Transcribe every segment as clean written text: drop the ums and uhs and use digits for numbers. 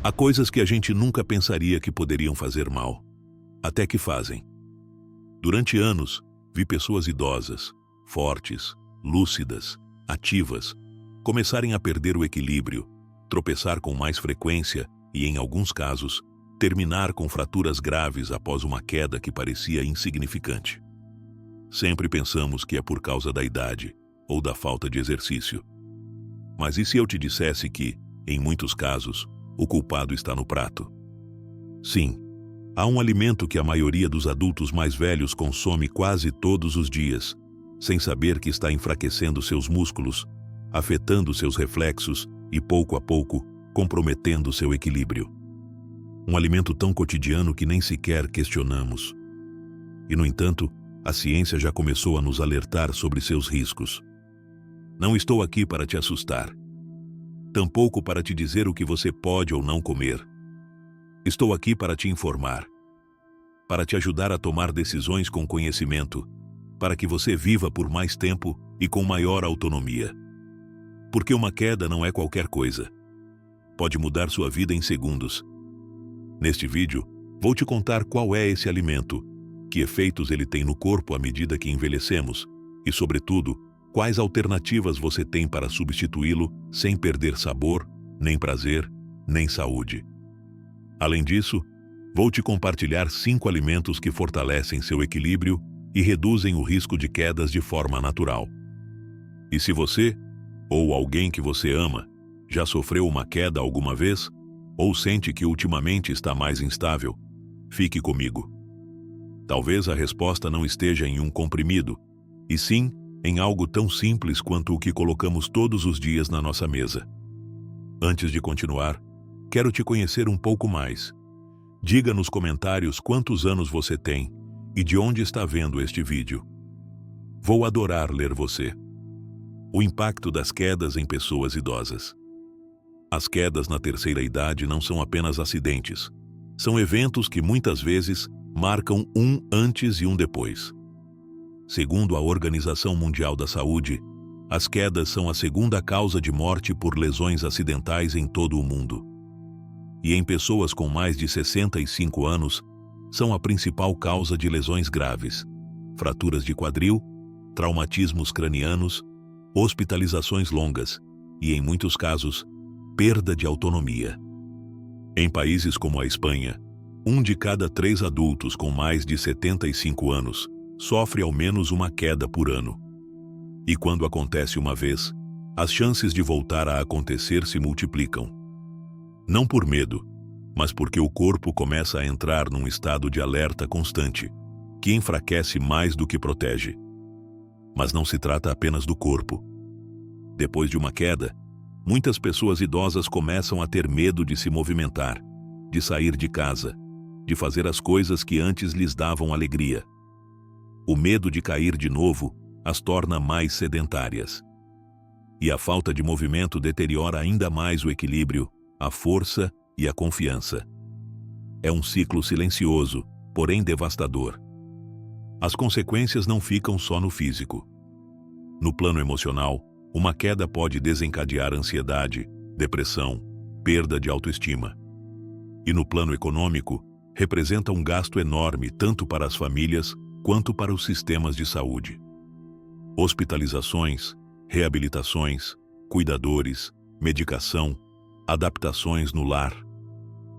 Há coisas que a gente nunca pensaria que poderiam fazer mal, até que fazem. Durante anos, vi pessoas idosas, fortes, lúcidas, ativas, começarem a perder o equilíbrio, tropeçar com mais frequência e, em alguns casos, terminar com fraturas graves após uma queda que parecia insignificante. Sempre pensamos que é por causa da idade ou da falta de exercício. Mas e se eu te dissesse que, em muitos casos, o culpado está no prato? Sim, há um alimento que a maioria dos adultos mais velhos consome quase todos os dias, sem saber que está enfraquecendo seus músculos, afetando seus reflexos e, pouco a pouco, comprometendo seu equilíbrio. Um alimento tão cotidiano que nem sequer questionamos. E, no entanto, a ciência já começou a nos alertar sobre seus riscos. Não estou aqui para te assustar. Tampouco para te dizer o que você pode ou não comer. Estou aqui para te informar, para te ajudar a tomar decisões com conhecimento, para que você viva por mais tempo e com maior autonomia. Porque uma queda não é qualquer coisa. Pode mudar sua vida em segundos. Neste vídeo, vou te contar qual é esse alimento, que efeitos ele tem no corpo à medida que envelhecemos e, sobretudo, quais alternativas você tem para substituí-lo sem perder sabor, nem prazer, nem saúde. Além disso, vou te compartilhar 5 alimentos que fortalecem seu equilíbrio e reduzem o risco de quedas de forma natural. E se você, ou alguém que você ama, já sofreu uma queda alguma vez, ou sente que ultimamente está mais instável, fique comigo. Talvez a resposta não esteja em um comprimido, e sim em algo tão simples quanto o que colocamos todos os dias na nossa mesa. Antes de continuar, quero te conhecer um pouco mais. Diga nos comentários quantos anos você tem e de onde está vendo este vídeo. Vou adorar ler você. O impacto das quedas em pessoas idosas. As quedas na terceira idade não são apenas acidentes. São eventos que muitas vezes marcam um antes e um depois. Segundo a Organização Mundial da Saúde, as quedas são a segunda causa de morte por lesões acidentais em todo o mundo. E em pessoas com mais de 65 anos, são a principal causa de lesões graves, fraturas de quadril, traumatismos cranianos, hospitalizações longas e, em muitos casos, perda de autonomia. Em países como a Espanha, 1 de cada 3 adultos com mais de 75 anos sofre ao menos uma queda por ano. E quando acontece uma vez, as chances de voltar a acontecer se multiplicam. Não por medo, mas porque o corpo começa a entrar num estado de alerta constante, que enfraquece mais do que protege. Mas não se trata apenas do corpo. Depois de uma queda, muitas pessoas idosas começam a ter medo de se movimentar, de sair de casa, de fazer as coisas que antes lhes davam alegria. O medo de cair de novo as torna mais sedentárias. E a falta de movimento deteriora ainda mais o equilíbrio, a força e a confiança. É um ciclo silencioso, porém devastador. As consequências não ficam só no físico. No plano emocional, uma queda pode desencadear ansiedade, depressão, perda de autoestima. E no plano econômico, representa um gasto enorme tanto para as famílias quanto para os sistemas de saúde. Hospitalizações, reabilitações, cuidadores, medicação, adaptações no lar.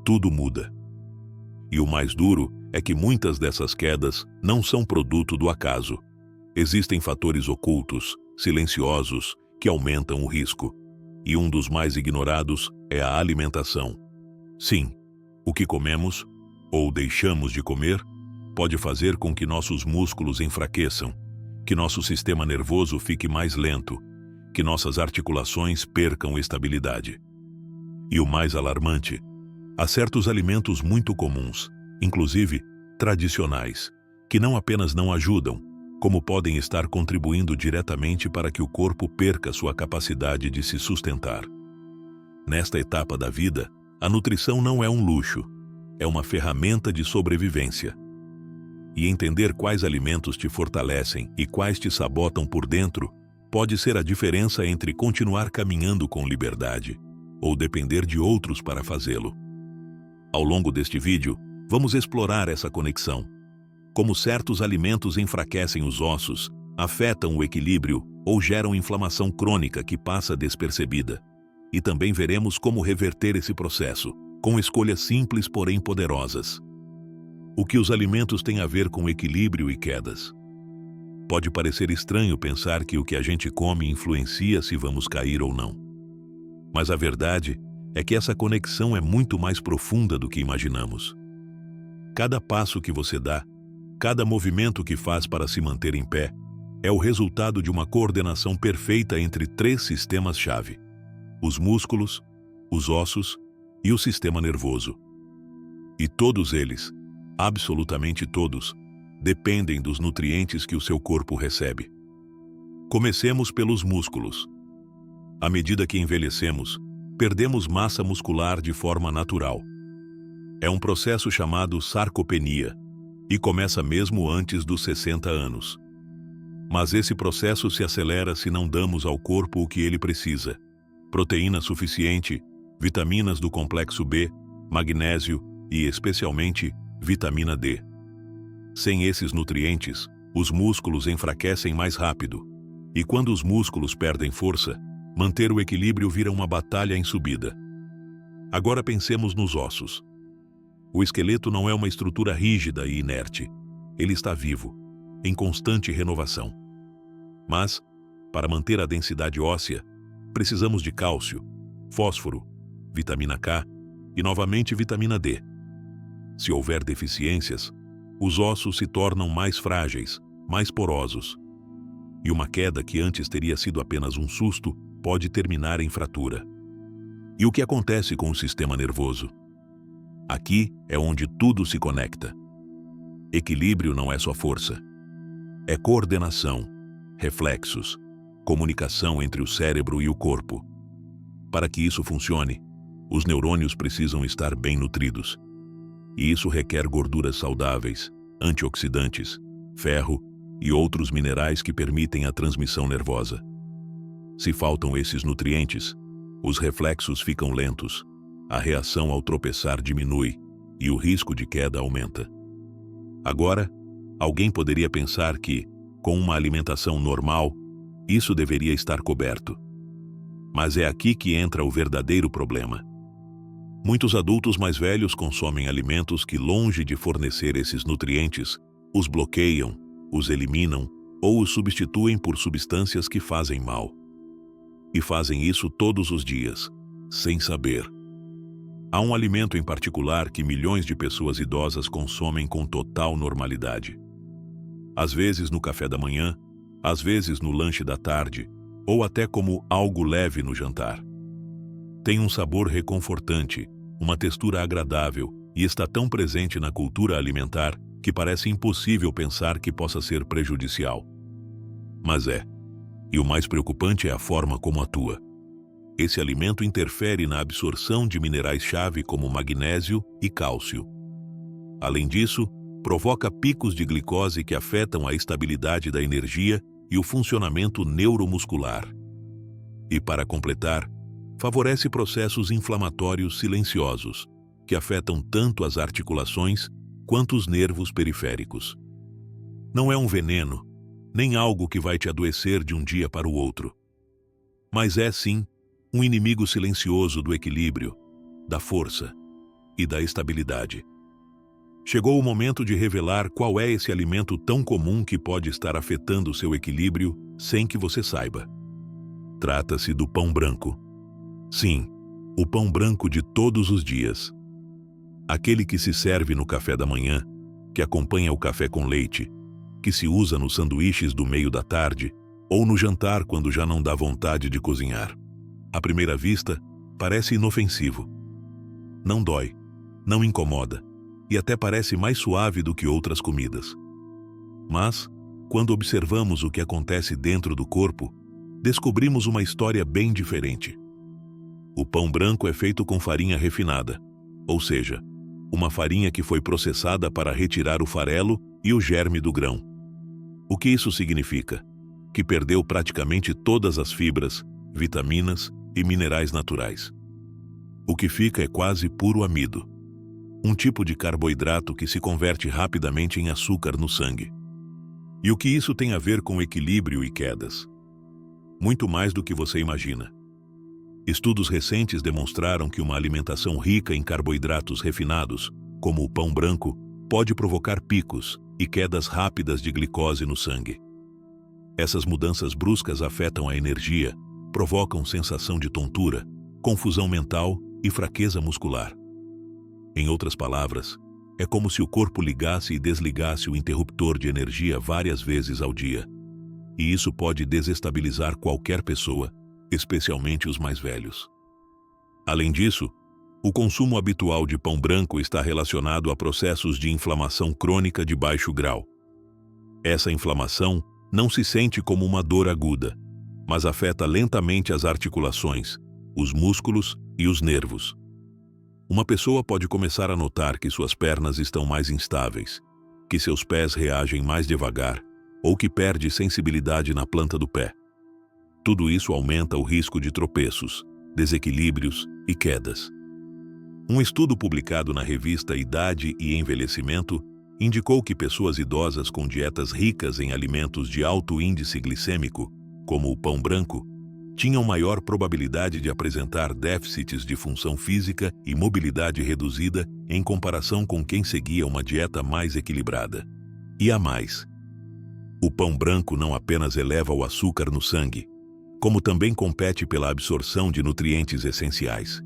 Tudo muda. E o mais duro é que muitas dessas quedas não são produto do acaso. Existem fatores ocultos, silenciosos, que aumentam o risco. E um dos mais ignorados é a alimentação. Sim, o que comemos, ou deixamos de comer, pode fazer com que nossos músculos enfraqueçam, que nosso sistema nervoso fique mais lento, que nossas articulações percam estabilidade. E o mais alarmante, há certos alimentos muito comuns, inclusive tradicionais, que não apenas não ajudam, como podem estar contribuindo diretamente para que o corpo perca sua capacidade de se sustentar. Nesta etapa da vida, a nutrição não é um luxo, é uma ferramenta de sobrevivência. E entender quais alimentos te fortalecem e quais te sabotam por dentro pode ser a diferença entre continuar caminhando com liberdade ou depender de outros para fazê-lo. Ao longo deste vídeo, vamos explorar essa conexão. Como certos alimentos enfraquecem os ossos, afetam o equilíbrio ou geram inflamação crônica que passa despercebida. E também veremos como reverter esse processo, com escolhas simples porém poderosas. O que os alimentos têm a ver com equilíbrio e quedas? Pode parecer estranho pensar que o que a gente come influencia se vamos cair ou não. Mas a verdade é que essa conexão é muito mais profunda do que imaginamos. Cada passo que você dá, cada movimento que faz para se manter em pé, é o resultado de uma coordenação perfeita entre 3 sistemas-chave: os músculos, os ossos e o sistema nervoso. E todos eles, absolutamente todos, dependem dos nutrientes que o seu corpo recebe. Comecemos pelos músculos. À medida que envelhecemos, perdemos massa muscular de forma natural. É um processo chamado sarcopenia e começa mesmo antes dos 60 anos. Mas esse processo se acelera se não damos ao corpo o que ele precisa: proteína suficiente, vitaminas do complexo B, magnésio e, especialmente, vitamina D. Sem esses nutrientes, os músculos enfraquecem mais rápido. E quando os músculos perdem força, manter o equilíbrio vira uma batalha em subida. Agora pensemos nos ossos. O esqueleto não é uma estrutura rígida e inerte. Ele está vivo, em constante renovação. Mas, para manter a densidade óssea, precisamos de cálcio, fósforo, vitamina K e, novamente, vitamina D. Se houver deficiências, os ossos se tornam mais frágeis, mais porosos. E uma queda que antes teria sido apenas um susto pode terminar em fratura. E o que acontece com o sistema nervoso? Aqui é onde tudo se conecta. Equilíbrio não é só força. É coordenação, reflexos, comunicação entre o cérebro e o corpo. Para que isso funcione, os neurônios precisam estar bem nutridos. E isso requer gorduras saudáveis, antioxidantes, ferro e outros minerais que permitem a transmissão nervosa. Se faltam esses nutrientes, os reflexos ficam lentos, a reação ao tropeçar diminui e o risco de queda aumenta. Agora, alguém poderia pensar que, com uma alimentação normal, isso deveria estar coberto. Mas é aqui que entra o verdadeiro problema. Muitos adultos mais velhos consomem alimentos que, longe de fornecer esses nutrientes, os bloqueiam, os eliminam ou os substituem por substâncias que fazem mal. E fazem isso todos os dias, sem saber. Há um alimento em particular que milhões de pessoas idosas consomem com total normalidade. Às vezes no café da manhã, às vezes no lanche da tarde, ou até como algo leve no jantar. Tem um sabor reconfortante, uma textura agradável e está tão presente na cultura alimentar que parece impossível pensar que possa ser prejudicial. Mas é. E o mais preocupante é a forma como atua. Esse alimento interfere na absorção de minerais-chave como magnésio e cálcio. Além disso, provoca picos de glicose que afetam a estabilidade da energia e o funcionamento neuromuscular. E, para completar, favorece processos inflamatórios silenciosos, que afetam tanto as articulações quanto os nervos periféricos. Não é um veneno, nem algo que vai te adoecer de um dia para o outro. Mas é, sim, um inimigo silencioso do equilíbrio, da força e da estabilidade. Chegou o momento de revelar qual é esse alimento tão comum que pode estar afetando seu equilíbrio sem que você saiba. Trata-se do pão branco. Sim, o pão branco de todos os dias. Aquele que se serve no café da manhã, que acompanha o café com leite, que se usa nos sanduíches do meio da tarde ou no jantar quando já não dá vontade de cozinhar. À primeira vista, parece inofensivo. Não dói, não incomoda e até parece mais suave do que outras comidas. Mas, quando observamos o que acontece dentro do corpo, descobrimos uma história bem diferente. O pão branco é feito com farinha refinada, ou seja, uma farinha que foi processada para retirar o farelo e o germe do grão. O que isso significa? Que perdeu praticamente todas as fibras, vitaminas e minerais naturais. O que fica é quase puro amido. um tipo de carboidrato que se converte rapidamente em açúcar no sangue. E o que isso tem a ver com equilíbrio e quedas? Muito mais do que você imagina. Estudos recentes demonstraram que uma alimentação rica em carboidratos refinados, como o pão branco, pode provocar picos e quedas rápidas de glicose no sangue. Essas mudanças bruscas afetam a energia, provocam sensação de tontura, confusão mental e fraqueza muscular. Em outras palavras, é como se o corpo ligasse e desligasse o interruptor de energia várias vezes ao dia. E isso pode desestabilizar qualquer pessoa, especialmente os mais velhos. Além disso, o consumo habitual de pão branco está relacionado a processos de inflamação crônica de baixo grau. Essa inflamação não se sente como uma dor aguda, mas afeta lentamente as articulações, os músculos e os nervos. Uma pessoa pode começar a notar que suas pernas estão mais instáveis, que seus pés reagem mais devagar ou que perde sensibilidade na planta do pé. Tudo isso aumenta o risco de tropeços, desequilíbrios e quedas. Um estudo publicado na revista Idade e Envelhecimento indicou que pessoas idosas com dietas ricas em alimentos de alto índice glicêmico, como o pão branco, tinham maior probabilidade de apresentar déficits de função física e mobilidade reduzida em comparação com quem seguia uma dieta mais equilibrada. E a mais, o pão branco não apenas eleva o açúcar no sangue, como também compete pela absorção de nutrientes essenciais.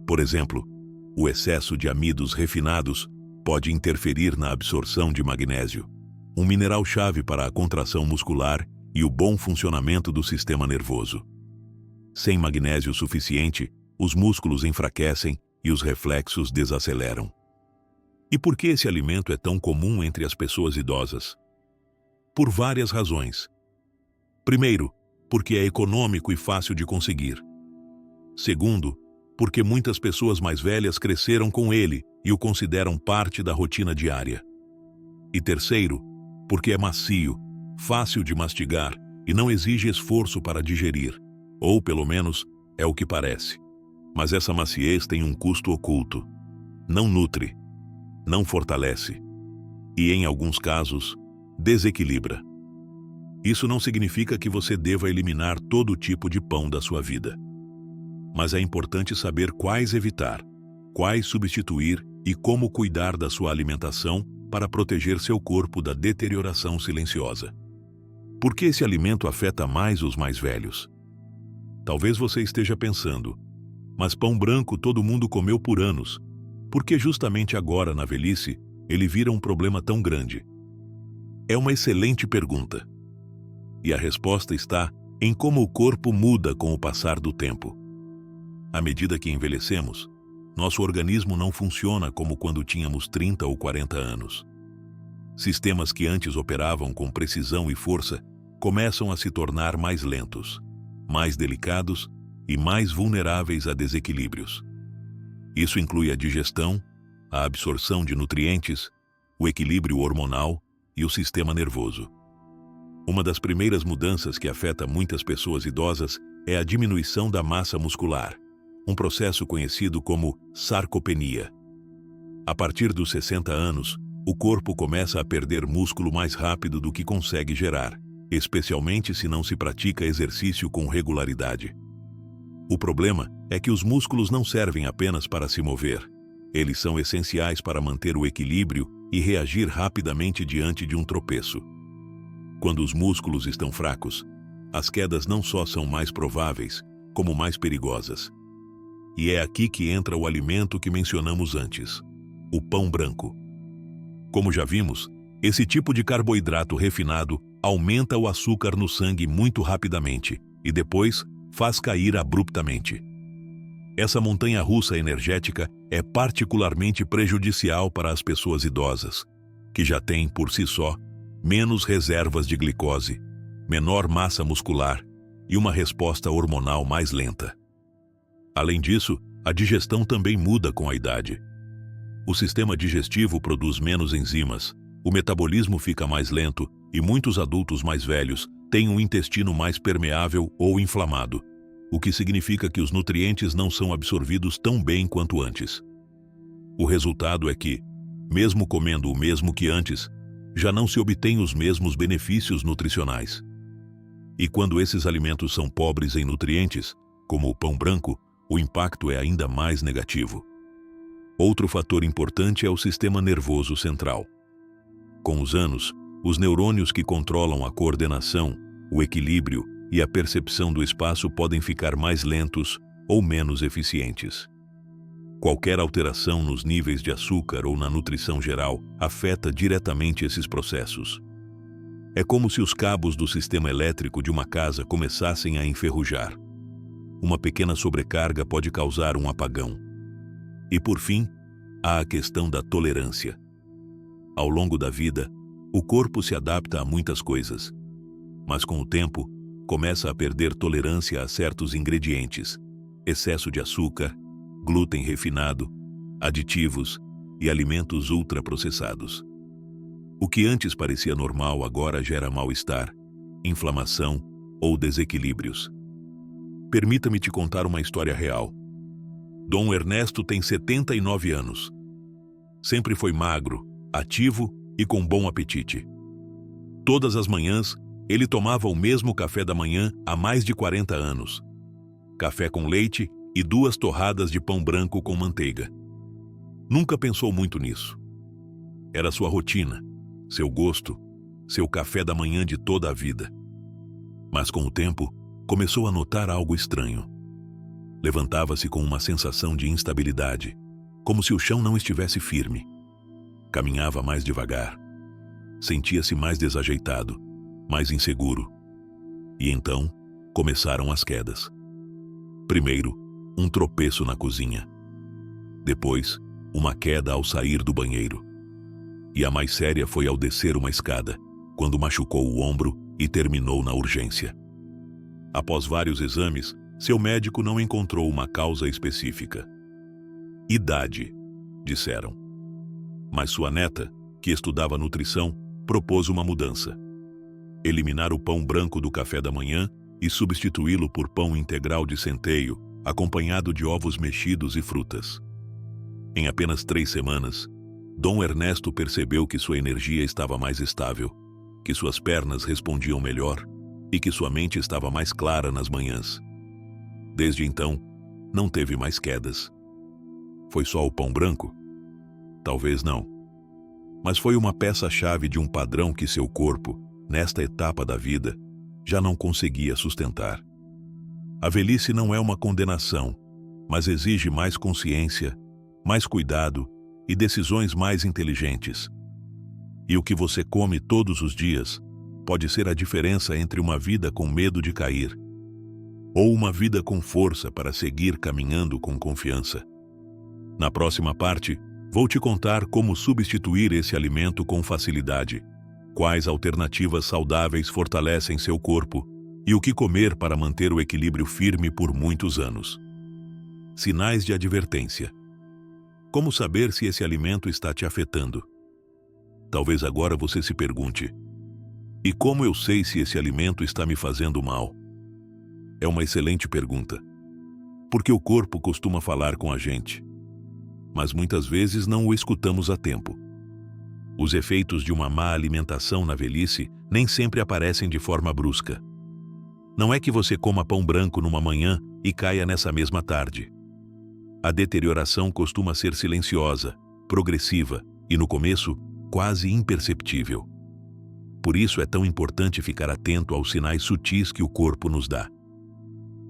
Por exemplo, o excesso de amidos refinados pode interferir na absorção de magnésio, um mineral-chave para a contração muscular e o bom funcionamento do sistema nervoso. Sem magnésio suficiente, os músculos enfraquecem e os reflexos desaceleram. E por que esse alimento é tão comum entre as pessoas idosas? Por várias razões. Primeiro, porque é econômico e fácil de conseguir. Segundo, porque muitas pessoas mais velhas cresceram com ele e o consideram parte da rotina diária. E terceiro, porque é macio, fácil de mastigar e não exige esforço para digerir, ou pelo menos é o que parece. Mas essa maciez tem um custo oculto. Não nutre, não fortalece e, em alguns casos, desequilibra. Isso não significa que você deva eliminar todo tipo de pão da sua vida. Mas é importante saber quais evitar, quais substituir e como cuidar da sua alimentação para proteger seu corpo da deterioração silenciosa. Por que esse alimento afeta mais os mais velhos? Talvez você esteja pensando, mas pão branco todo mundo comeu por anos. Por que justamente agora, na velhice, ele vira um problema tão grande? É uma excelente pergunta. E a resposta está em como o corpo muda com o passar do tempo. À medida que envelhecemos, nosso organismo não funciona como quando tínhamos 30 ou 40 anos. Sistemas que antes operavam com precisão e força começam a se tornar mais lentos, mais delicados e mais vulneráveis a desequilíbrios. Isso inclui a digestão, a absorção de nutrientes, o equilíbrio hormonal e o sistema nervoso. Uma das primeiras mudanças que afeta muitas pessoas idosas é a diminuição da massa muscular, um processo conhecido como sarcopenia. A partir dos 60 anos, o corpo começa a perder músculo mais rápido do que consegue gerar, especialmente se não se pratica exercício com regularidade. O problema é que os músculos não servem apenas para se mover. Eles são essenciais para manter o equilíbrio e reagir rapidamente diante de um tropeço. Quando os músculos estão fracos, as quedas não só são mais prováveis, como mais perigosas. E é aqui que entra o alimento que mencionamos antes, o pão branco. Como já vimos, esse tipo de carboidrato refinado aumenta o açúcar no sangue muito rapidamente e depois faz cair abruptamente. Essa montanha-russa energética é particularmente prejudicial para as pessoas idosas, que já têm, por si só, menos reservas de glicose, menor massa muscular e uma resposta hormonal mais lenta. Além disso, a digestão também muda com a idade. O sistema digestivo produz menos enzimas, o metabolismo fica mais lento e muitos adultos mais velhos têm um intestino mais permeável ou inflamado, o que significa que os nutrientes não são absorvidos tão bem quanto antes. O resultado é que, mesmo comendo o mesmo que antes, já não se obtém os mesmos benefícios nutricionais. E quando esses alimentos são pobres em nutrientes, como o pão branco, o impacto é ainda mais negativo. Outro fator importante é o sistema nervoso central. Com os anos, os neurônios que controlam a coordenação, o equilíbrio e a percepção do espaço podem ficar mais lentos ou menos eficientes. Qualquer alteração nos níveis de açúcar ou na nutrição geral afeta diretamente esses processos. É como se os cabos do sistema elétrico de uma casa começassem a enferrujar. Uma pequena sobrecarga pode causar um apagão. E por fim, há a questão da tolerância. Ao longo da vida, o corpo se adapta a muitas coisas, mas com o tempo, começa a perder tolerância a certos ingredientes, excesso de açúcar, glúten refinado, aditivos e alimentos ultraprocessados. O que antes parecia normal agora gera mal-estar, inflamação ou desequilíbrios. Permita-me te contar uma história real. Dom Ernesto tem 79 anos. Sempre foi magro, ativo e com bom apetite. Todas as manhãs, ele tomava o mesmo café da manhã há mais de 40 anos. Café com leite e 2 torradas de pão branco com manteiga. Nunca pensou muito nisso. Era sua rotina, seu gosto, seu café da manhã de toda a vida. Mas com o tempo, começou a notar algo estranho. Levantava-se com uma sensação de instabilidade, como se o chão não estivesse firme. Caminhava mais devagar. Sentia-se mais desajeitado, mais inseguro. E então, começaram as quedas. Primeiro, um tropeço na cozinha. Depois, uma queda ao sair do banheiro. E a mais séria foi ao descer uma escada, quando machucou o ombro e terminou na urgência. Após vários exames, seu médico não encontrou uma causa específica. Idade, disseram. Mas sua neta, que estudava nutrição, propôs uma mudança. Eliminar o pão branco do café da manhã e substituí-lo por pão integral de centeio, acompanhado de ovos mexidos e frutas. Em apenas 3 semanas, Dom Ernesto percebeu que sua energia estava mais estável, que suas pernas respondiam melhor e que sua mente estava mais clara nas manhãs. Desde então, não teve mais quedas. Foi só o pão branco? Talvez não. Mas foi uma peça-chave de um padrão que seu corpo, nesta etapa da vida, já não conseguia sustentar. A velhice não é uma condenação, mas exige mais consciência, mais cuidado e decisões mais inteligentes. E o que você come todos os dias pode ser a diferença entre uma vida com medo de cair ou uma vida com força para seguir caminhando com confiança. Na próxima parte, vou te contar como substituir esse alimento com facilidade, quais alternativas saudáveis fortalecem seu corpo e o que comer para manter o equilíbrio firme por muitos anos. Sinais de advertência. Como saber se esse alimento está te afetando? Talvez agora você se pergunte: e como eu sei se esse alimento está me fazendo mal? É uma excelente pergunta, porque o corpo costuma falar com a gente, mas muitas vezes não o escutamos a tempo. Os efeitos de uma má alimentação na velhice nem sempre aparecem de forma brusca. Não é que você coma pão branco numa manhã e caia nessa mesma tarde. A deterioração costuma ser silenciosa, progressiva e, no começo, quase imperceptível. Por isso é tão importante ficar atento aos sinais sutis que o corpo nos dá.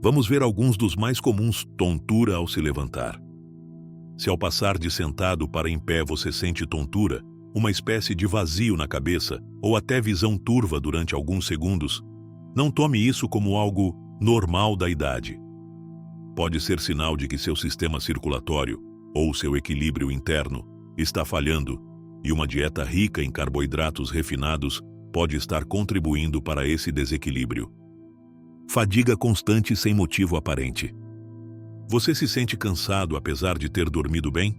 Vamos ver alguns dos mais comuns: tontura ao se levantar. Se ao passar de sentado para em pé você sente tontura, uma espécie de vazio na cabeça ou até visão turva durante alguns segundos, não tome isso como algo normal da idade. Pode ser sinal de que seu sistema circulatório ou seu equilíbrio interno está falhando e uma dieta rica em carboidratos refinados pode estar contribuindo para esse desequilíbrio. Fadiga constante sem motivo aparente. Você se sente cansado apesar de ter dormido bem?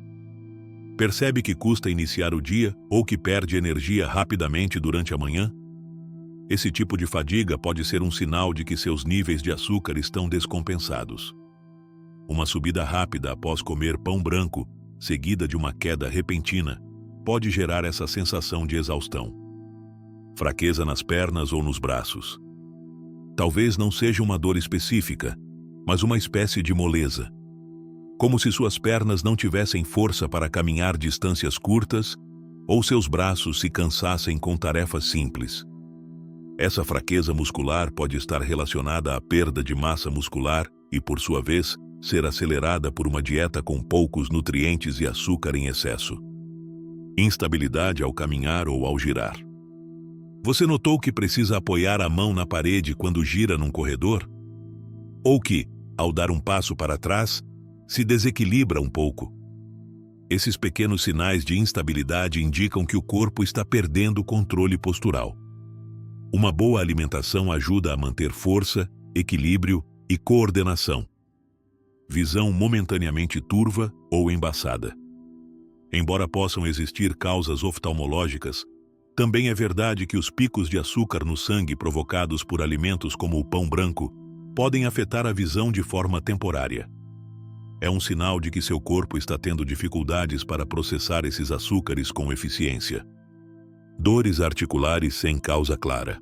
Percebe que custa iniciar o dia ou que perde energia rapidamente durante a manhã? Esse tipo de fadiga pode ser um sinal de que seus níveis de açúcar estão descompensados. Uma subida rápida após comer pão branco, seguida de uma queda repentina, pode gerar essa sensação de exaustão. Fraqueza nas pernas ou nos braços. Talvez não seja uma dor específica, mas uma espécie de moleza. Como se suas pernas não tivessem força para caminhar distâncias curtas ou seus braços se cansassem com tarefas simples. Essa fraqueza muscular pode estar relacionada à perda de massa muscular e, por sua vez, ser acelerada por uma dieta com poucos nutrientes e açúcar em excesso. Instabilidade ao caminhar ou ao girar. Você notou que precisa apoiar a mão na parede quando gira num corredor? Ou que, ao dar um passo para trás, se desequilibra um pouco? Esses pequenos sinais de instabilidade indicam que o corpo está perdendo o controle postural. Uma boa alimentação ajuda a manter força, equilíbrio e coordenação. Visão momentaneamente turva ou embaçada. Embora possam existir causas oftalmológicas, também é verdade que os picos de açúcar no sangue provocados por alimentos como o pão branco podem afetar a visão de forma temporária. É um sinal de que seu corpo está tendo dificuldades para processar esses açúcares com eficiência. Dores articulares sem causa clara.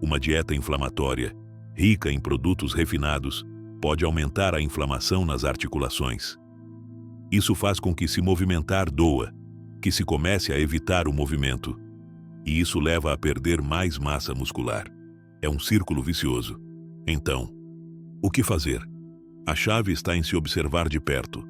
Uma dieta inflamatória, rica em produtos refinados, pode aumentar a inflamação nas articulações. Isso faz com que se movimentar doa, que se comece a evitar o movimento. E isso leva a perder mais massa muscular. É um círculo vicioso. Então, o que fazer? A chave está em se observar de perto.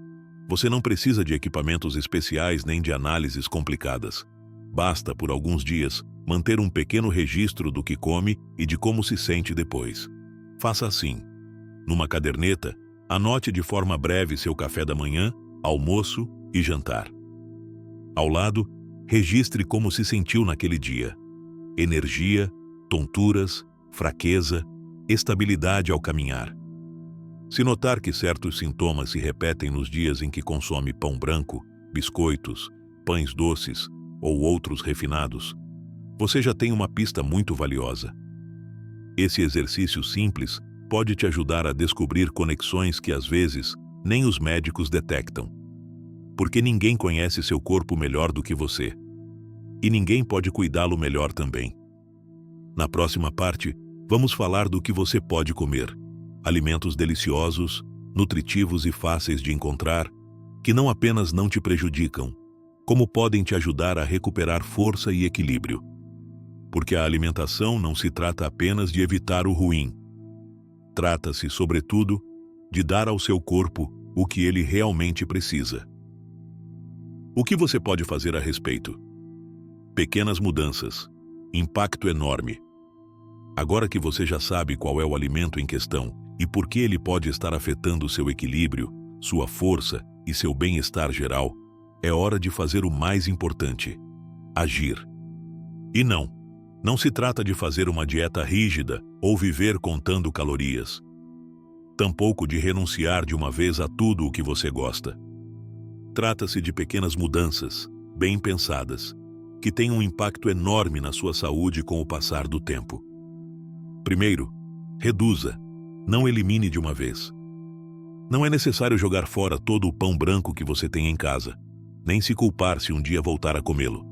Você não precisa de equipamentos especiais nem de análises complicadas. Basta, por alguns dias, manter um pequeno registro do que come e de como se sente depois. Faça assim. Numa caderneta, anote de forma breve seu café da manhã, almoço e jantar. Ao lado, registre como se sentiu naquele dia. Energia, tonturas, fraqueza, estabilidade ao caminhar. Se notar que certos sintomas se repetem nos dias em que consome pão branco, biscoitos, pães doces ou outros refinados, você já tem uma pista muito valiosa. Esse exercício simples pode te ajudar a descobrir conexões que às vezes nem os médicos detectam. Porque ninguém conhece seu corpo melhor do que você. E ninguém pode cuidá-lo melhor também. Na próxima parte, vamos falar do que você pode comer. Alimentos deliciosos, nutritivos e fáceis de encontrar, que não apenas não te prejudicam, como podem te ajudar a recuperar força e equilíbrio. Porque a alimentação não se trata apenas de evitar o ruim. Trata-se, sobretudo, de dar ao seu corpo o que ele realmente precisa. O que você pode fazer a respeito? Pequenas mudanças. Impacto enorme. Agora que você já sabe qual é o alimento em questão e por que ele pode estar afetando seu equilíbrio, sua força e seu bem-estar geral, é hora de fazer o mais importante: agir. E não se trata de fazer uma dieta rígida ou viver contando calorias. Tampouco de renunciar de uma vez a tudo o que você gosta. Trata-se de pequenas mudanças, bem pensadas, que têm um impacto enorme na sua saúde com o passar do tempo. Primeiro, reduza, não elimine de uma vez. Não é necessário jogar fora todo o pão branco que você tem em casa, nem se culpar se um dia voltar a comê-lo.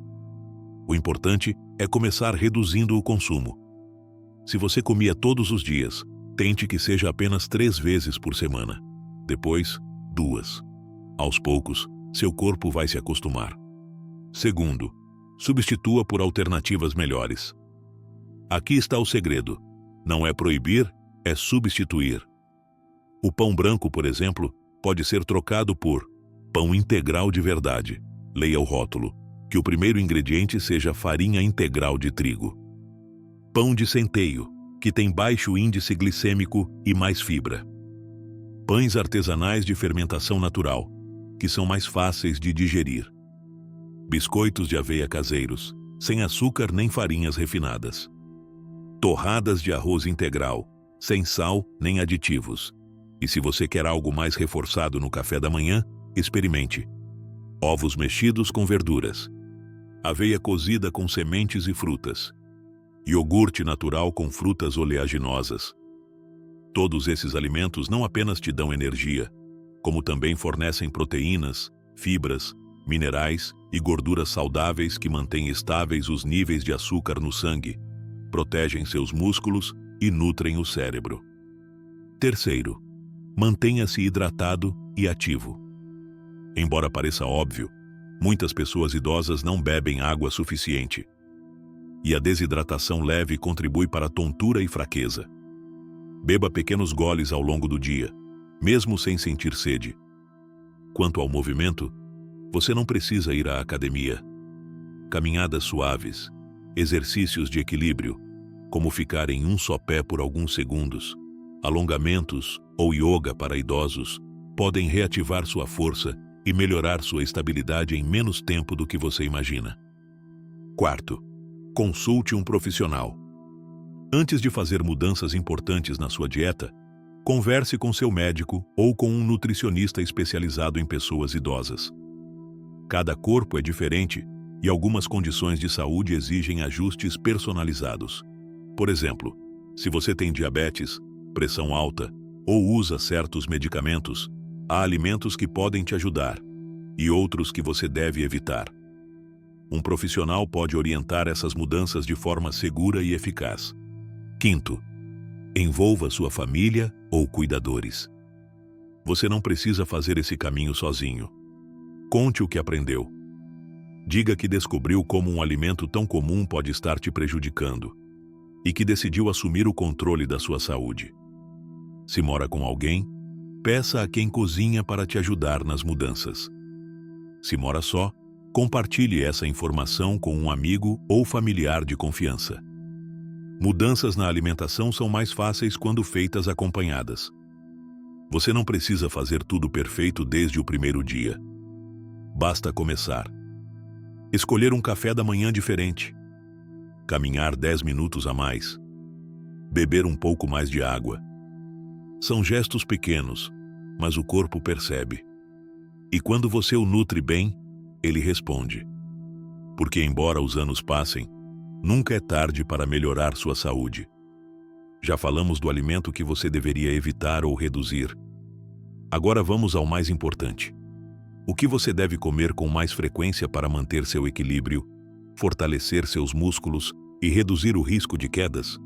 O importante é começar reduzindo o consumo. Se você comia todos os dias, tente que seja apenas 3 vezes por semana. Depois, 2. Aos poucos, seu corpo vai se acostumar. Segundo, substitua por alternativas melhores. Aqui está o segredo. Não é proibir, é substituir. O pão branco, por exemplo, pode ser trocado por pão integral de verdade. Leia o rótulo. Que o primeiro ingrediente seja farinha integral de trigo. Pão de centeio, que tem baixo índice glicêmico e mais fibra. Pães artesanais de fermentação natural, que são mais fáceis de digerir. Biscoitos de aveia caseiros, sem açúcar nem farinhas refinadas. Torradas de arroz integral, sem sal nem aditivos. E se você quer algo mais reforçado no café da manhã, experimente. Ovos mexidos com verduras. Aveia cozida com sementes e frutas. Iogurte natural com frutas oleaginosas. Todos esses alimentos não apenas te dão energia, como também fornecem proteínas, fibras, minerais e gorduras saudáveis que mantêm estáveis os níveis de açúcar no sangue, protegem seus músculos e nutrem o cérebro. Terceiro, mantenha-se hidratado e ativo. Embora pareça óbvio, muitas pessoas idosas não bebem água suficiente. E a desidratação leve contribui para a tontura e fraqueza. Beba pequenos goles ao longo do dia, mesmo sem sentir sede. Quanto ao movimento, você não precisa ir à academia. Caminhadas suaves, exercícios de equilíbrio, como ficar em um só pé por alguns segundos, alongamentos ou yoga para idosos, podem reativar sua força e melhorar sua estabilidade em menos tempo do que você imagina. Quarto, consulte um profissional. Antes de fazer mudanças importantes na sua dieta, converse com seu médico ou com um nutricionista especializado em pessoas idosas. Cada corpo é diferente e algumas condições de saúde exigem ajustes personalizados. Por exemplo, se você tem diabetes, pressão alta ou usa certos medicamentos, há alimentos que podem te ajudar e outros que você deve evitar. Um profissional pode orientar essas mudanças de forma segura e eficaz. Quinto, envolva sua família ou cuidadores. Você não precisa fazer esse caminho sozinho. Conte o que aprendeu. Diga que descobriu como um alimento tão comum pode estar te prejudicando e que decidiu assumir o controle da sua saúde. Se mora com alguém, peça a quem cozinha para te ajudar nas mudanças. Se mora só, compartilhe essa informação com um amigo ou familiar de confiança. Mudanças na alimentação são mais fáceis quando feitas acompanhadas. Você não precisa fazer tudo perfeito desde o primeiro dia. Basta começar. Escolher um café da manhã diferente. Caminhar 10 minutos a mais. Beber um pouco mais de água. São gestos pequenos, mas o corpo percebe. E quando você o nutre bem, ele responde. Porque embora os anos passem, nunca é tarde para melhorar sua saúde. Já falamos do alimento que você deveria evitar ou reduzir. Agora vamos ao mais importante. O que você deve comer com mais frequência para manter seu equilíbrio, fortalecer seus músculos e reduzir o risco de quedas?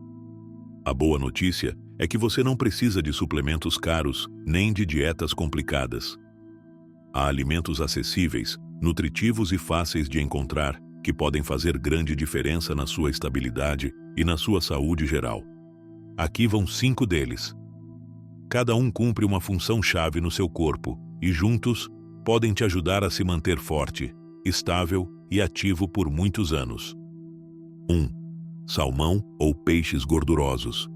A boa notícia é que você não precisa de suplementos caros nem de dietas complicadas. Há alimentos acessíveis, nutritivos e fáceis de encontrar que podem fazer grande diferença na sua estabilidade e na sua saúde geral. Aqui vão 5 deles. Cada um cumpre uma função-chave no seu corpo e, juntos, podem te ajudar a se manter forte, estável e ativo por muitos anos. 1. Salmão ou peixes gordurosos.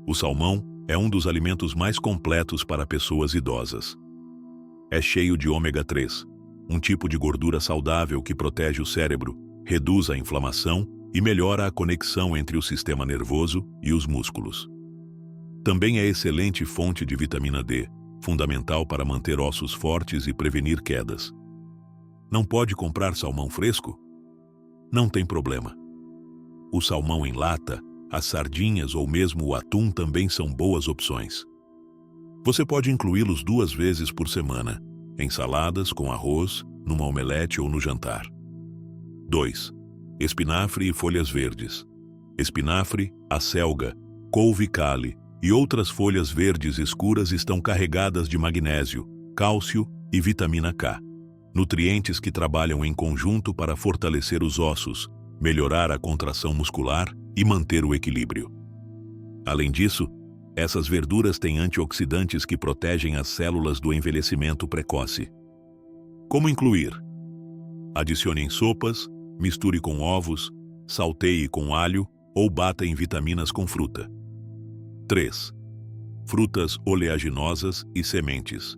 O salmão é um dos alimentos mais completos para pessoas idosas. É cheio de ômega 3, um tipo de gordura saudável que protege o cérebro, reduz a inflamação e melhora a conexão entre o sistema nervoso e os músculos. Também é excelente fonte de vitamina D, fundamental para manter ossos fortes e prevenir quedas. Não pode comprar salmão fresco? Não tem problema. O salmão em lata, as sardinhas ou mesmo o atum também são boas opções. Você pode incluí-los 2 vezes por semana, em saladas, com arroz, numa omelete ou no jantar. 2. Espinafre e folhas verdes. Espinafre, acelga, couve-cale e outras folhas verdes escuras estão carregadas de magnésio, cálcio e vitamina K, nutrientes que trabalham em conjunto para fortalecer os ossos, melhorar a contração muscular e manter o equilíbrio. Além disso, essas verduras têm antioxidantes que protegem as células do envelhecimento precoce. Como incluir? Adicione em sopas, misture com ovos, salteie com alho ou bata em vitaminas com fruta. 3. Frutas oleaginosas e sementes.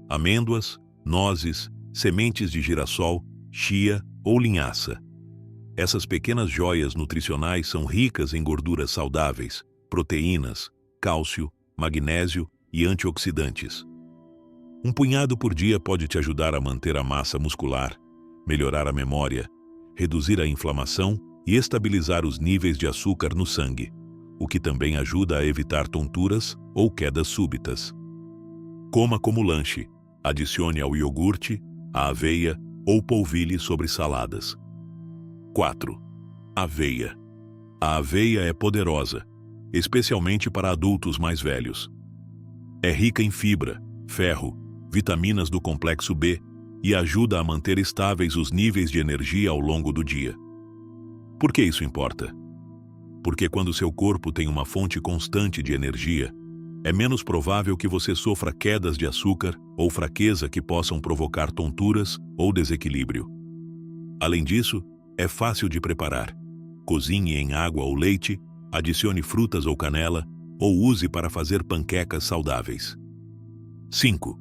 Amêndoas, nozes, sementes de girassol, chia ou linhaça. Essas pequenas joias nutricionais são ricas em gorduras saudáveis, proteínas, cálcio, magnésio e antioxidantes. Um punhado por dia pode te ajudar a manter a massa muscular, melhorar a memória, reduzir a inflamação e estabilizar os níveis de açúcar no sangue, o que também ajuda a evitar tonturas ou quedas súbitas. Coma como lanche, adicione ao iogurte, a aveia ou polvilhe sobre saladas. 4. Aveia. A aveia é poderosa, especialmente para adultos mais velhos. É rica em fibra, ferro, vitaminas do complexo B e ajuda a manter estáveis os níveis de energia ao longo do dia. Por que isso importa? Porque quando seu corpo tem uma fonte constante de energia, é menos provável que você sofra quedas de açúcar ou fraqueza que possam provocar tonturas ou desequilíbrio. Além disso, é fácil de preparar. Cozinhe em água ou leite, adicione frutas ou canela, ou use para fazer panquecas saudáveis. 5.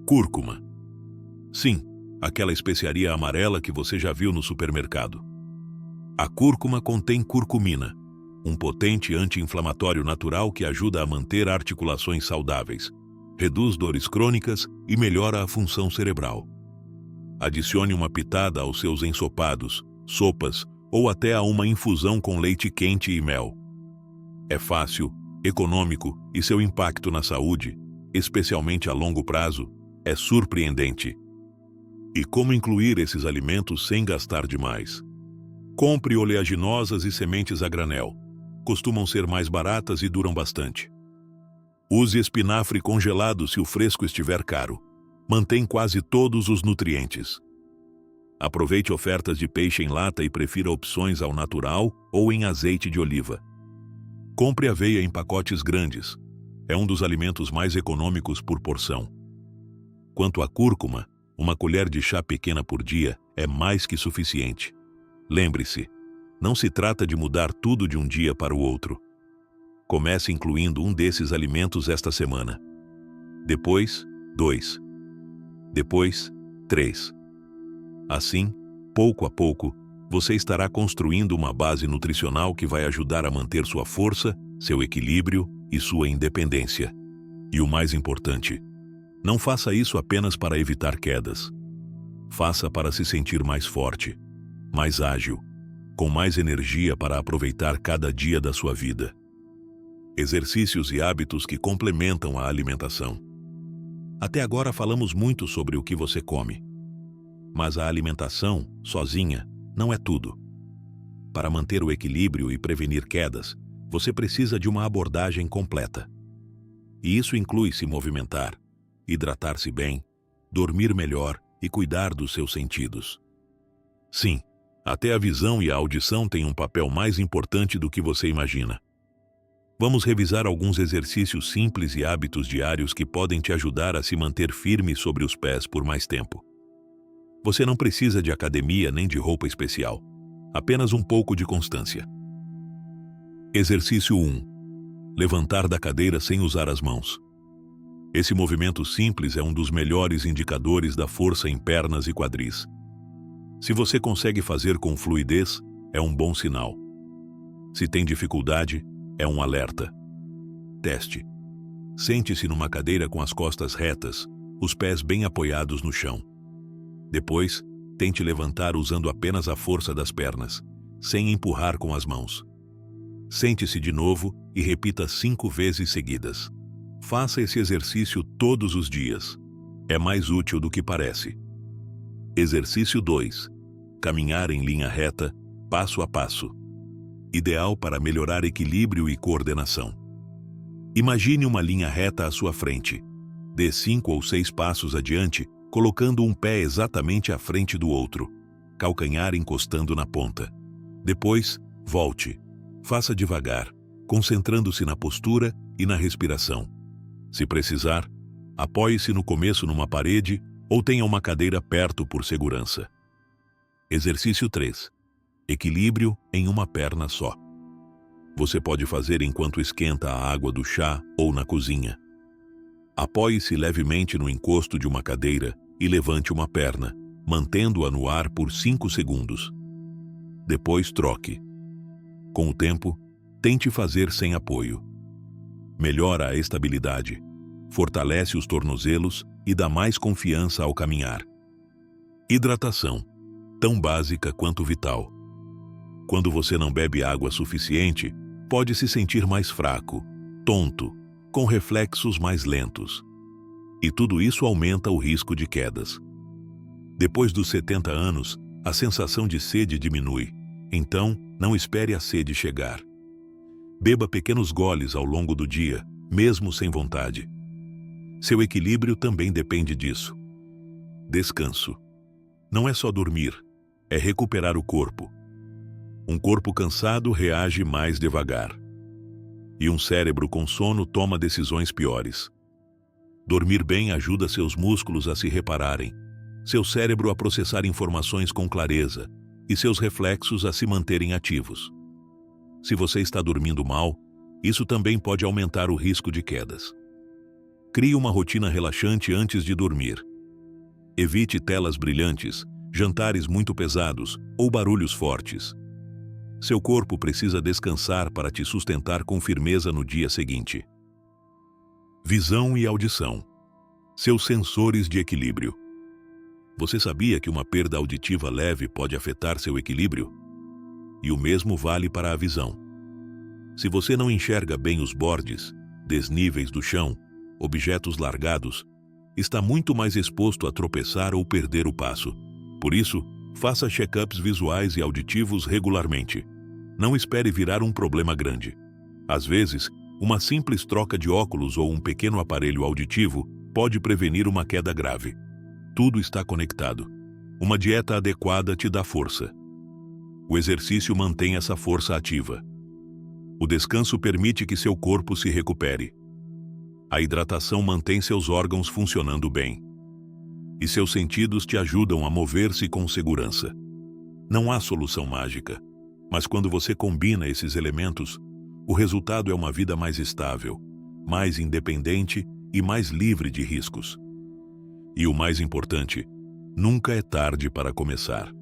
Cúrcuma. Sim, aquela especiaria amarela que você já viu no supermercado. A cúrcuma contém curcumina, um potente anti-inflamatório natural que ajuda a manter articulações saudáveis, reduz dores crônicas e melhora a função cerebral. Adicione uma pitada aos seus ensopados, sopas ou até a uma infusão com leite quente e mel. É fácil, econômico e seu impacto na saúde, especialmente a longo prazo, é surpreendente. E como incluir esses alimentos sem gastar demais? Compre oleaginosas e sementes a granel. Costumam ser mais baratas e duram bastante. Use espinafre congelado se o fresco estiver caro. Mantém quase todos os nutrientes. Aproveite ofertas de peixe em lata e prefira opções ao natural ou em azeite de oliva. Compre aveia em pacotes grandes. É um dos alimentos mais econômicos por porção. Quanto à cúrcuma, uma colher de chá pequena por dia é mais que suficiente. Lembre-se, não se trata de mudar tudo de um dia para o outro. Comece incluindo um desses alimentos esta semana. Depois, 2. Depois, 3. Assim, pouco a pouco, você estará construindo uma base nutricional que vai ajudar a manter sua força, seu equilíbrio e sua independência. E o mais importante, não faça isso apenas para evitar quedas. Faça para se sentir mais forte, mais ágil, com mais energia para aproveitar cada dia da sua vida. Exercícios e hábitos que complementam a alimentação. Até agora falamos muito sobre o que você come. Mas a alimentação, sozinha, não é tudo. Para manter o equilíbrio e prevenir quedas, você precisa de uma abordagem completa. E isso inclui se movimentar, hidratar-se bem, dormir melhor e cuidar dos seus sentidos. Sim, até a visão e a audição têm um papel mais importante do que você imagina. Vamos revisar alguns exercícios simples e hábitos diários que podem te ajudar a se manter firme sobre os pés por mais tempo. Você não precisa de academia nem de roupa especial, apenas um pouco de constância. Exercício 1. Levantar da cadeira sem usar as mãos. Esse movimento simples é um dos melhores indicadores da força em pernas e quadris. Se você consegue fazer com fluidez, é um bom sinal. Se tem dificuldade, é um alerta. Teste. Sente-se numa cadeira com as costas retas, os pés bem apoiados no chão. Depois, tente levantar usando apenas a força das pernas, sem empurrar com as mãos. Sente-se de novo e repita 5 vezes seguidas. Faça esse exercício todos os dias. É mais útil do que parece. Exercício 2. Caminhar em linha reta, passo a passo. Ideal para melhorar equilíbrio e coordenação. Imagine uma linha reta à sua frente. Dê 5 ou 6 passos adiante, colocando um pé exatamente à frente do outro, calcanhar encostando na ponta. Depois, volte. Faça devagar, concentrando-se na postura e na respiração. Se precisar, apoie-se no começo numa parede ou tenha uma cadeira perto por segurança. Exercício 3. Equilíbrio em uma perna só. Você pode fazer enquanto esquenta a água do chá ou na cozinha. Apoie-se levemente no encosto de uma cadeira e levante uma perna, mantendo-a no ar por 5 segundos. Depois troque. Com o tempo, tente fazer sem apoio. Melhora a estabilidade, fortalece os tornozelos e dá mais confiança ao caminhar. Hidratação, tão básica quanto vital. Quando você não bebe água suficiente, pode se sentir mais fraco, tonto, com reflexos mais lentos. E tudo isso aumenta o risco de quedas. Depois dos 70 anos, a sensação de sede diminui. Então, não espere a sede chegar. Beba pequenos goles ao longo do dia, mesmo sem vontade. Seu equilíbrio também depende disso. Descanso. Não é só dormir, é recuperar o corpo. Um corpo cansado reage mais devagar. E um cérebro com sono toma decisões piores. Dormir bem ajuda seus músculos a se repararem, seu cérebro a processar informações com clareza e seus reflexos a se manterem ativos. Se você está dormindo mal, isso também pode aumentar o risco de quedas. Crie uma rotina relaxante antes de dormir. Evite telas brilhantes, jantares muito pesados ou barulhos fortes. Seu corpo precisa descansar para te sustentar com firmeza no dia seguinte. Visão e audição. Seus sensores de equilíbrio. Você sabia que uma perda auditiva leve pode afetar seu equilíbrio? E o mesmo vale para a visão. Se você não enxerga bem os bordes, desníveis do chão, objetos largados, está muito mais exposto a tropeçar ou perder o passo. Por isso, faça check-ups visuais e auditivos regularmente. Não espere virar um problema grande. Às vezes, uma simples troca de óculos ou um pequeno aparelho auditivo pode prevenir uma queda grave. Tudo está conectado. Uma dieta adequada te dá força. O exercício mantém essa força ativa. O descanso permite que seu corpo se recupere. A hidratação mantém seus órgãos funcionando bem. E seus sentidos te ajudam a mover-se com segurança. Não há solução mágica, mas quando você combina esses elementos, o resultado é uma vida mais estável, mais independente e mais livre de riscos. E o mais importante, nunca é tarde para começar.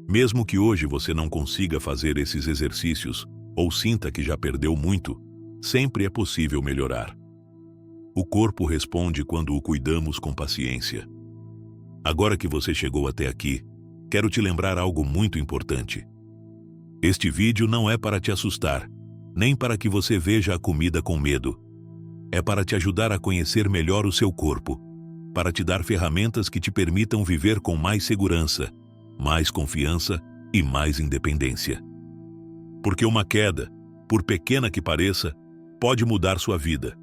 Mesmo que hoje você não consiga fazer esses exercícios ou sinta que já perdeu muito, sempre é possível melhorar. O corpo responde quando o cuidamos com paciência. Agora que você chegou até aqui, quero te lembrar algo muito importante. Este vídeo não é para te assustar, nem para que você veja a comida com medo. É para te ajudar a conhecer melhor o seu corpo, para te dar ferramentas que te permitam viver com mais segurança, mais confiança e mais independência. Porque uma queda, por pequena que pareça, pode mudar sua vida.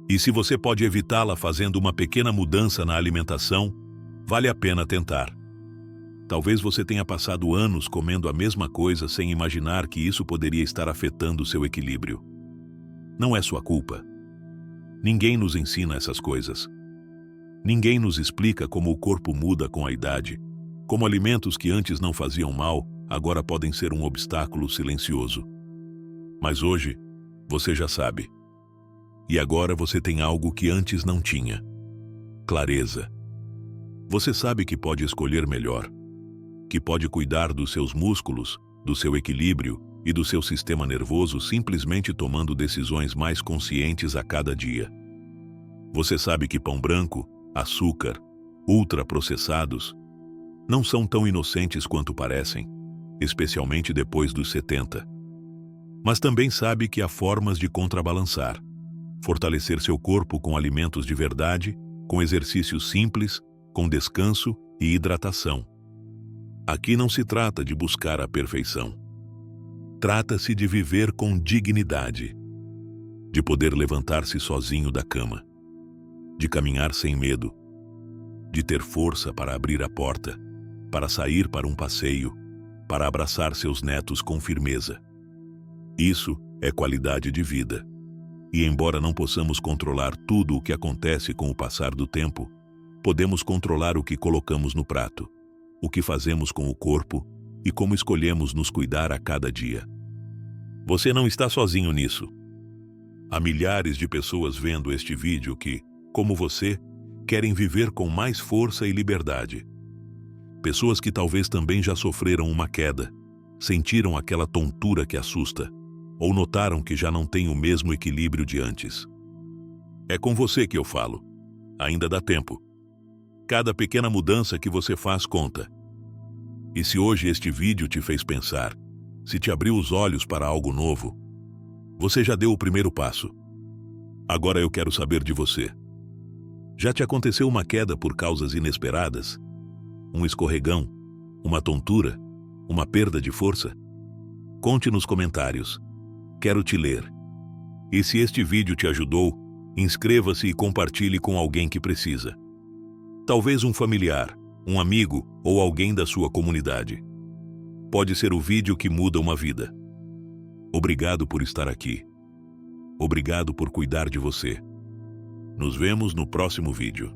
E se você pode evitá-la fazendo uma pequena mudança na alimentação, vale a pena tentar. Talvez você tenha passado anos comendo a mesma coisa sem imaginar que isso poderia estar afetando seu equilíbrio. Não é sua culpa. Ninguém nos ensina essas coisas. Ninguém nos explica como o corpo muda com a idade, como alimentos que antes não faziam mal, agora podem ser um obstáculo silencioso. Mas hoje, você já sabe. E agora você tem algo que antes não tinha: clareza. Você sabe que pode escolher melhor, que pode cuidar dos seus músculos, do seu equilíbrio e do seu sistema nervoso simplesmente tomando decisões mais conscientes a cada dia. Você sabe que pão branco, açúcar, ultraprocessados, não são tão inocentes quanto parecem, especialmente depois dos 70. Mas também sabe que há formas de contrabalançar, fortalecer seu corpo com alimentos de verdade, com exercícios simples, com descanso e hidratação. Aqui não se trata de buscar a perfeição. Trata-se de viver com dignidade, de poder levantar-se sozinho da cama, de caminhar sem medo, de ter força para abrir a porta, para sair para um passeio, para abraçar seus netos com firmeza. Isso é qualidade de vida. E embora não possamos controlar tudo o que acontece com o passar do tempo, podemos controlar o que colocamos no prato, o que fazemos com o corpo e como escolhemos nos cuidar a cada dia. Você não está sozinho nisso. Há milhares de pessoas vendo este vídeo que, como você, querem viver com mais força e liberdade. Pessoas que talvez também já sofreram uma queda, sentiram aquela tontura que assusta, ou notaram que já não têm o mesmo equilíbrio de antes. É com você que eu falo. Ainda dá tempo. Cada pequena mudança que você faz conta. E se hoje este vídeo te fez pensar, se te abriu os olhos para algo novo, você já deu o primeiro passo. Agora eu quero saber de você. Já te aconteceu uma queda por causas inesperadas? Um escorregão? Uma tontura? Uma perda de força? Conte nos comentários. Quero te ler. E se este vídeo te ajudou, inscreva-se e compartilhe com alguém que precisa. Talvez um familiar, um amigo ou alguém da sua comunidade. Pode ser o vídeo que muda uma vida. Obrigado por estar aqui. Obrigado por cuidar de você. Nos vemos no próximo vídeo.